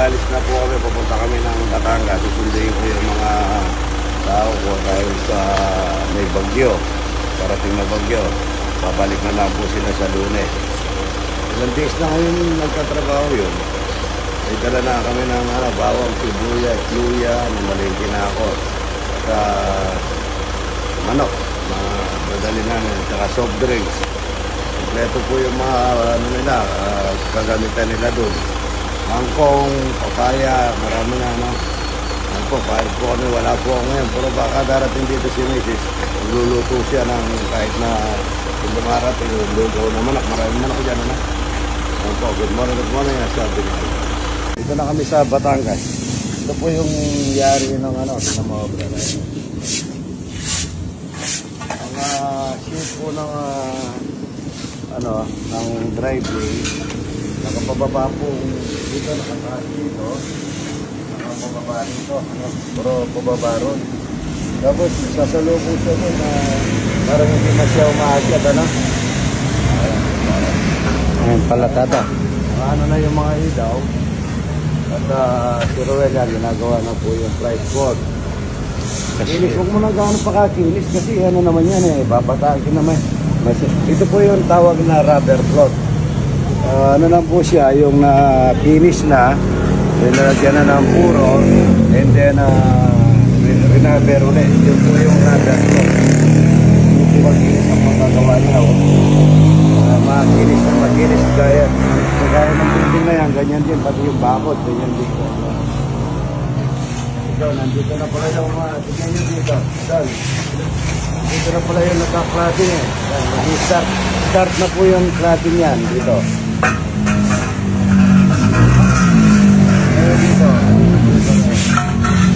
aalis na po kami, pupunta kami ng Batangas. Susunduin ko yung mga tao ko dahil sa may bagyo, parating na bagyo. Babalik na lang po sila sa Lunes. Ilang days na ngayon nagtatrabaho yun. May dala na kami ng bawang, sibuyas, luya, malingki na ako. At manok, madali namin, saka soft drinks. Kompleto po yung mga kagamitan nila doon. Mangkong, papaya, marami na kahit po kami, wala po ako ngayon. Pero baka darating dito si Mrs. Luluto siya ng kahit na kung dumarating, luluto na manok. Marami manok dyan, good morning, sabi niya. Dito na kami sa Batangas. Ito po yung yari ng ng mga obra na yun. Mga shoot po ng ng driveway. Nakapababa po dito, nakataas dito. Nakapababa dito, pero pababa ron. Tapos sasalubong siya doon na parang hindi masya umaakyat, Ayan, palatada. Na yung mga ilaw. At si Roel yan, ginagawa na po yung price board. Kinis, huwag mo na gano'n pakakinis kasi naman yan babatagin naman. Ito po yung tawag na rubber float. Lang po siya, yung finish na, nilagyan na ng puro, and then rinaber ulit. Yun po yung rubber float. Yung po makinis ang magagawa niya. Makinis gaya ng building na yan, ganyan din, pati yung bakod, ganyan din. Ito, nandito na pala yung tignan nyo dito. Dito na pala yung naka-cladding start na po yung cladding yan dito.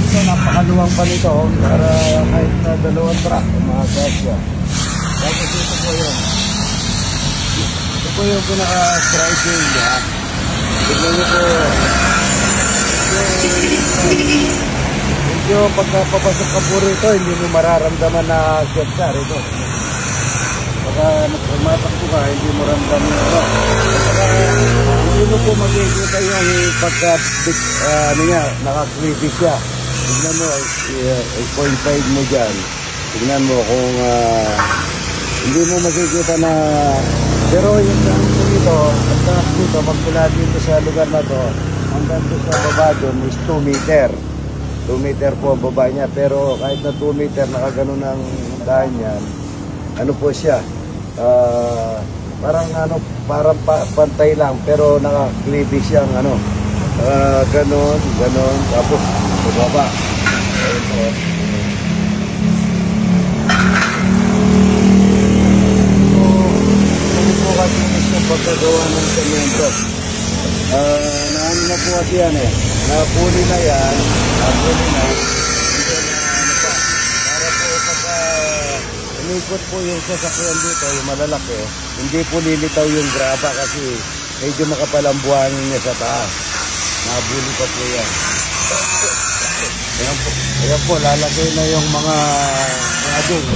Ito, napakaluwang pa nito para kahit na dalawang truck umagas yan. Tapos ito po yun. Ito po yung pinaka-driving niya. Tignan nyo po. Medyo pagkapapasok ka po rito, hindi mo mararamdaman na siyempre rito. Pagka matakbo ka, hindi mo ramdaman ito. Hindi mo po makikita yung naka-creepy siya. Tignan mo, 8.5 mo dyan. Tignan mo kung hindi mo makikita na. Pero yung dito, at dito, magmula dito sa lugar na to, hanggang dito sa baba doon is 2 meter. 2 meter po ang baba niya, pero kahit na 2 meter, nakaganon ang daan yan, po siya, parang pantay lang, pero naka-clippy siyang ganon, tapos baba. Pagkagawa ng semento. Naano na po kasi yan napuli na yan, napuli na. Para po pagka umikot po yung sasakyan dito, yung malalaki, hindi po lilitaw yung graba kasi medyo makapalambuhanin niya sa taas. Nabuli pa po yan. Ayan po, lalagay na yung mga adong.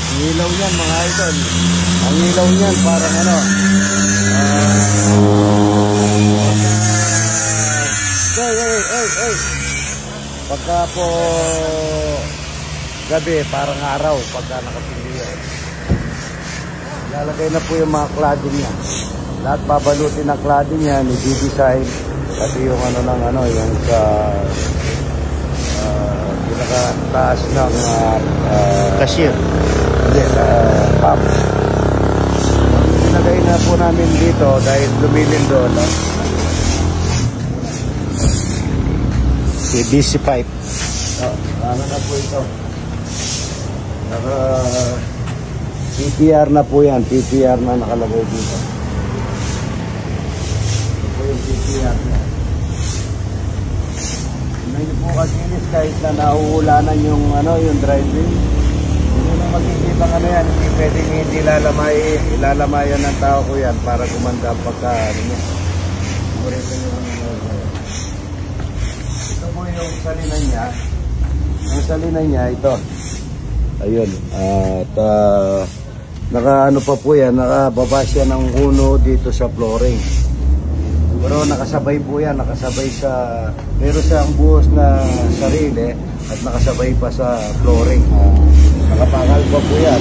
Ang ilaw niyan mga idol. Ang ilaw niyan parang pagka po gabi parang araw pagka nakapilihan. Lalagay na po yung mga cladding niya. Lahat babalutin ng cladding niya, i-design pati yung yung sa pinaka-taas ng cashier. Pump. Pinagay na po namin dito dahil lumilin doon. PVC pipe. Ano na po ito? PPR na po yan. PPR na nakalagay dito. Ito po yung PPR na. Hindi po kasinis kahit na nauulanan yung driving. Hindi na makikita yan, hindi pwedeng hindi ilalamayan ng tao ko yan para gumanda ang pagkaan niya. Ito po yung salinan niya. Ang salinan niya, ito. Ayun. At naka pa po yan, nakababa siya ng uno dito sa flooring. Pero nakasabay po yan, nakasabay sa, pero siyang buhos na sarili at nakasabay pa sa flooring. Nakapangal pa po yan.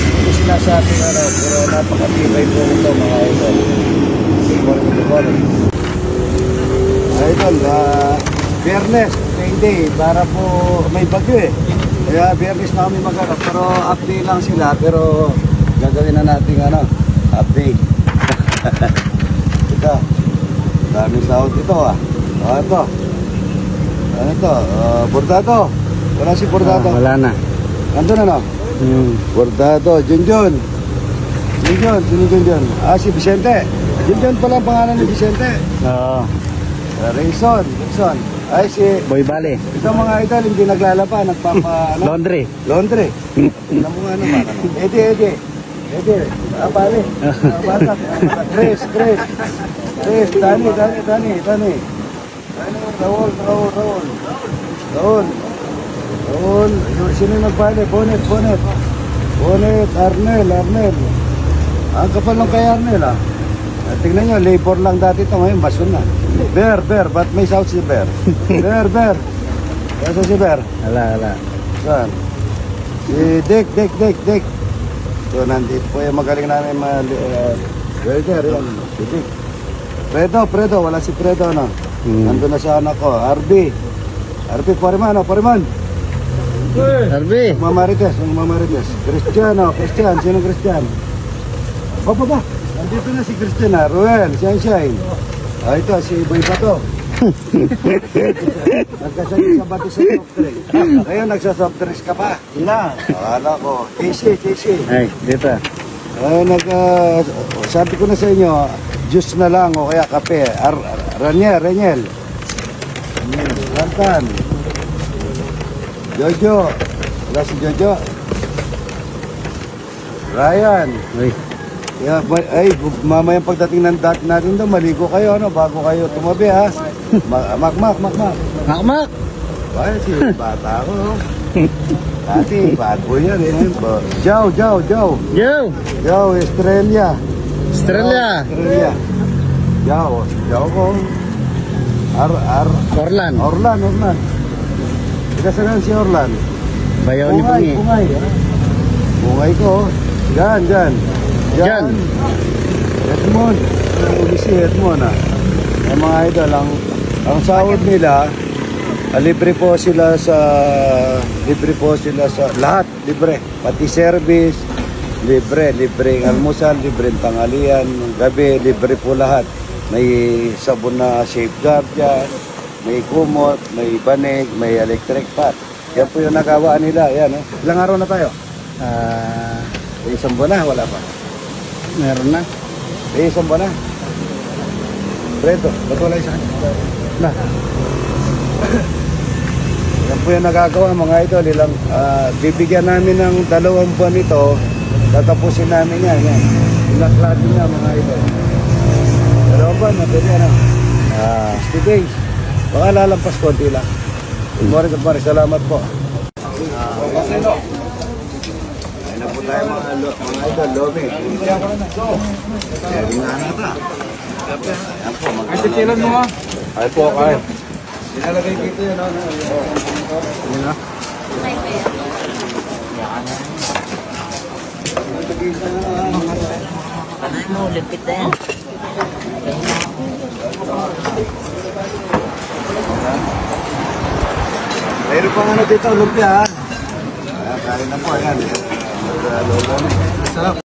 Hindi sinasabi na pero napakatibay po ito mga idol. Idol, Biyernes, day, para po may bagyo eh. Kaya Biyernes na kami maghanap, pero update lang sila, pero gagawin na natin update. Ito, daming sahod ito ito. Ano ito? Bordado. Wala si Bordado. Wala na. Nandun Bordado. Junjun. Sino Junjun? Si Vicente. Junjun pala ang pangalan ni Vicente. Oo. Rayson. Ay si Boy Bale. ito mga idol hindi naglalaba, nagpapa Laundry. Tingnan mo nga naman. Ede. Bale. Bata. Chris. Tani. Raul. Sino yung nagbale? Bonnet. Arnel. Ang kapal ng kay Arnel tingnan nyo, labor lang dati ito. Ngayon, basun na. Bear. Ba't may south si Bear? Bear. Kasa si Bear? Wala. Saan? Si Dick. So, nandito po yung magaling namin welder. Yan. Si Dick. Fredo. Wala si Fredo, Nandun na sa anak ko. RB, Pariman. Arby. Mamarites. Christian. Sino Christian? Ba? Nandito na si Christian, Ruel, Shine. Ito, si Boy Bato. Nagkasagin sa bato sa soft drink. Ngayon, nagsa-soft drinks ka pa. Wala. Akala ko. TC. Ay, dito. Sabi ko na sa inyo, juice na lang o kaya kape. Raniel. Lantan. Jojo. Wala si Jojo. Ryan. Ay, mamayang pagdating ng dati natin doon, maligo kayo, bago kayo tumabi, Mak. Ay, si bata ako, Dati, bad boy yan, Jow, Estrella. Jow ko. Orlan. Ikasagan si Orlan. Bayaw ni Bungi. Bungay ko. Jan. Edmond. Uli si Edmond, Ang mga idol, ang sahod nila, libre po sila sa lahat, libre. Pati service, libreng almusal, libreng tanghalian, gabi, libre po lahat. May sabon na safeguard dyan, may kumot, may banig, may electric pot. Yan po yung nagawaan nila. Yan, Ilang araw na tayo? Isang buwan na, wala pa. Meron na. Isang buwan na. Fredo, ba't wala isa? Yan po yung nagagawa mga idol. Bibigyan namin ng 2 buwan ito. Tatapusin namin yan. Ilaklati na mga idol. 2 buwan, mabili 60 days. Baka lalampas konti lang. Good morning. Salamat po. Ayun na po tayo mga idol, lobby. Ayun na nata. Ayan po, Titilan mo Ay po, kaya. Sinalagay dito yun, Ayun na. Panay mo, lipit na yan. Mayroon pang dito, lumpia, Kaya na po, ayan. Sarap.